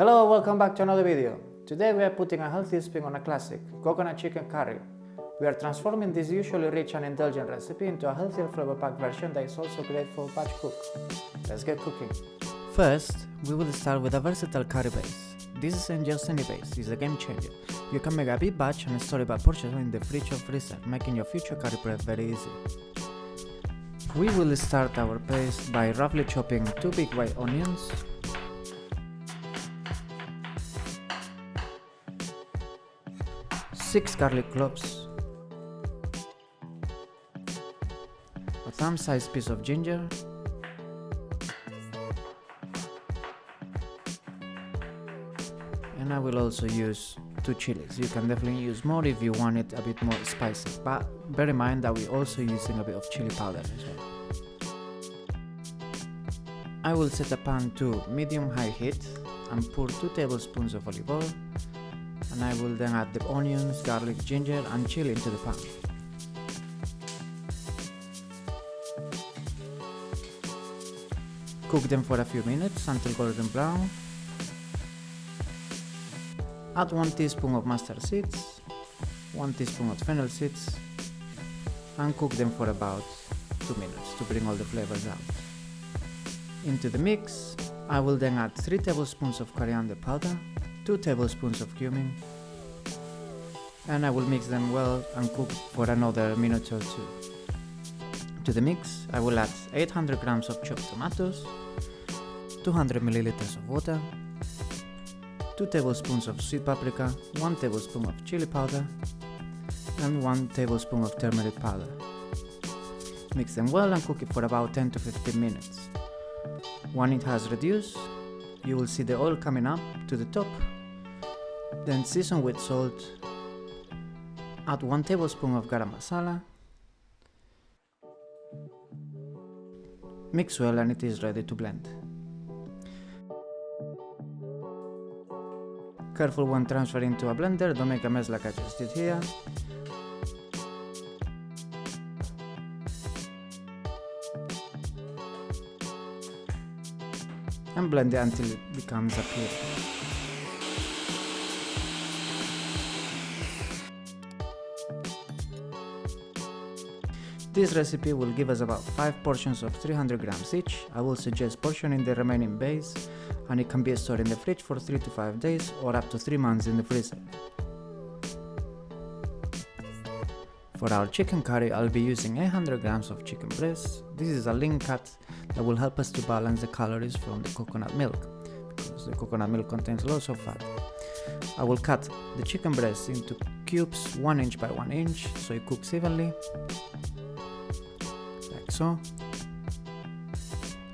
Hello, welcome back to another video. Today we are putting a healthy spin on a classic, coconut chicken curry. We are transforming this usually rich and indulgent recipe into a healthier flavor-packed version that is also great for batch cook. Let's get cooking. First, we will start with a versatile curry base. This isn't just any base, it's a game changer. You can make a big batch and store it by portions in the fridge or freezer, making your future curry prep very easy. We will start our paste by roughly chopping 2 big white onions, six garlic cloves, a thumb-sized piece of ginger, and I will also use 2 chilies. You can definitely use more if you want it a bit more spicy, but bear in mind that we're also using a bit of chili powder as well. I will set a pan to medium-high heat and pour 2 tablespoons of olive oil, and I will then add the onions, garlic, ginger and chili into the pan. Cook them for a few minutes until golden brown. Add 1 teaspoon of mustard seeds, 1 teaspoon of fennel seeds, and cook them for about 2 minutes to bring all the flavors out. Into the mix, I will then add 3 tablespoons of coriander powder, 2 tablespoons of cumin, and I will mix them well and cook for another minute or 2. To the mix, I will add 800 grams of chopped tomatoes, 200 milliliters of water, 2 tablespoons of sweet paprika, 1 tablespoon of chili powder, and 1 tablespoon of turmeric powder. Mix them well and cook it for about 10 to 15 minutes. When it has reduced, you will see the oil coming up to the top. Then season with salt, add 1 tablespoon of garam masala, mix well and it is ready to blend. Careful when transferring to a blender, don't make a mess like I just did here. And blend it until it becomes a puree. This recipe will give us about 5 portions of 300 grams each. I will suggest portioning the remaining base, and it can be stored in the fridge for 3 to 5 days or up to 3 months in the freezer. For our chicken curry, I'll be using 800 grams of chicken breast. This is a lean cut that will help us to balance the calories from the coconut milk, because the coconut milk contains lots of fat. I will cut the chicken breast into cubes 1 inch by 1 inch so it cooks evenly, like so.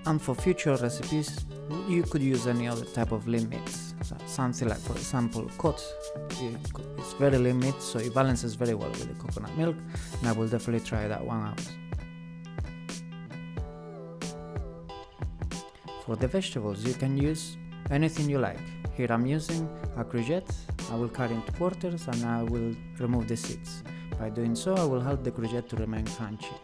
And for future recipes, you could use any other type of lean meats, so something like, for example, cod. It's very lean meat, so it balances very well with the coconut milk, and I will definitely try that one out. For the vegetables, you can use anything you like. Here I'm using a courgette. I will cut into quarters and I will remove the seeds. By doing so, I will help the courgette to remain crunchy.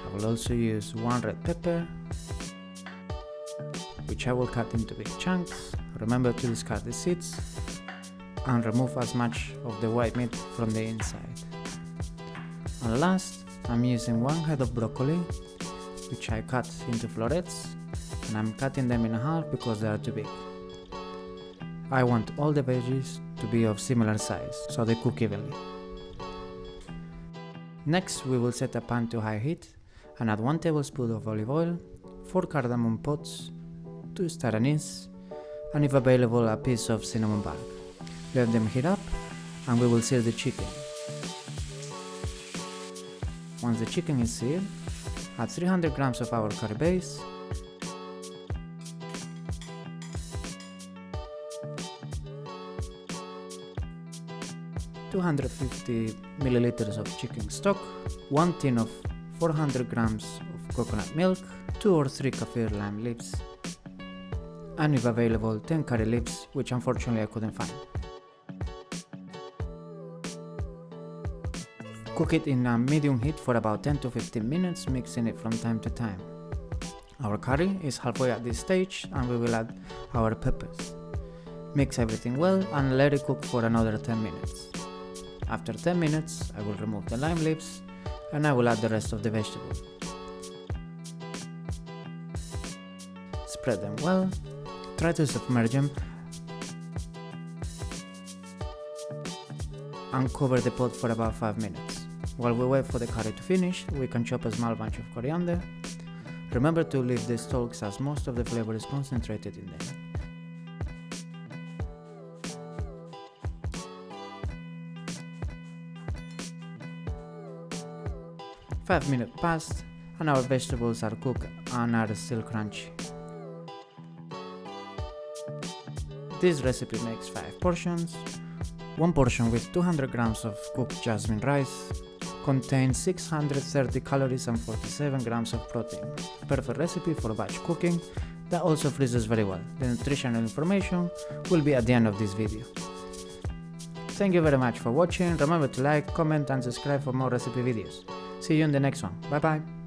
I will also use 1 red pepper, which I will cut into big chunks. Remember to discard the seeds and remove as much of the white meat from the inside. And last, I'm using 1 head of broccoli, which I cut into florets, and I'm cutting them in half because they are too big. I want all the veggies to be of similar size, so they cook evenly. Next, we will set a pan to high heat and add 1 tablespoon of olive oil, 4 cardamom pods, 2 star anise, and if available, a piece of cinnamon bark. Let them heat up and we will sear the chicken. Once the chicken is seared, add 300 grams of our curry base, ,250 milliliters of chicken stock, 1 tin of 400 grams of coconut milk, 2 or 3 kaffir lime leaves, and if available 10 curry leaves, which unfortunately I couldn't find. Cook it in a medium heat for about 10 to 15 minutes, mixing it from time to time. Our curry is halfway at this stage and we will add our peppers. Mix everything well and let it cook for another 10 minutes. After 10 minutes, I will remove the lime leaves and I will add the rest of the vegetables. Spread them well, try to submerge them and cover the pot for about 5 minutes. While we wait for the curry to finish, we can chop a small bunch of coriander. Remember to leave the stalks as most of the flavor is concentrated in them. 5 minutes passed and our vegetables are cooked and are still crunchy. This recipe makes 5 portions. 1 portion with 200 grams of cooked jasmine rice contains 630 calories and 47 grams of protein. Perfect recipe for batch cooking that also freezes very well. The nutritional information will be at the end of this video. Thank you very much for watching. Remember to like, comment and subscribe for more recipe videos. See you in the next one. Bye bye.